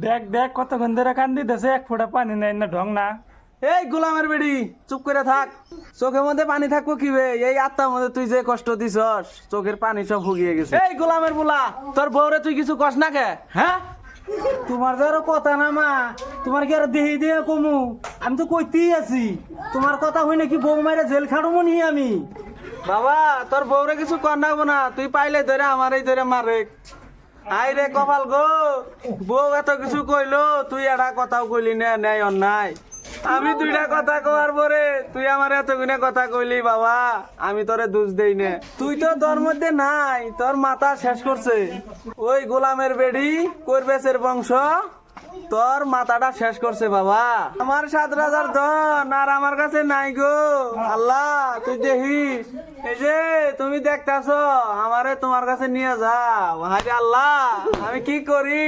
দেখ দেখ কতক্ষণ ধরে কান্দি দেশে এক ফোঁটা পানি নাই না ঢং না। এই গোলামের বেড়ি চুপ করে থাক। চোখের মধ্যে পানি থাকবো কি বে? এই আত্মার মধ্যে তুই যে কষ্ট দিছস, চোখের পানি সব ফুগিয়ে গেছে। এই গোলামের বুলা, তোর বউরে তুই কিছু কস না কে? হ্যাঁ, তোমার যে আরো কথা না মা, তোমার কি আর দেহি দিয়ে কমু? আমি তো কইতেই আছি, তোমার কথা হই নাকি বউ মাইরা জেল খাড়মো নি আমি। বাবা তোর বউরে কিছু কর নাগবো না, তুই পাইলে ধরে আমার এই ধরে মারে। আই রে কপাল গো, বউ এত কিছু কইলো, তুই একটা কথাও কইলি না, নেই অন্যায়। আমি দুইটা কথা কওয়ার পরে তুই আমার এতগুনে কথা কইলি বাবা, আমি তোরে দোষ দেই না। তুই তো তোর মধ্যে নাই, তোর মাথা শেষ করছে ওই গোলামের বেড়ি করবেছের বংশ, তোর মাথাটা শেষ করছে বাবা। আমার 7,000 ধন আর আমার কাছে নাই গো। আল্লাহ তুই দেখিস, এই যে তুমি দেখতাছ আমারে তোমার কাছে নিয়ে যাও। হায় আল্লাহ, আমি কি করি?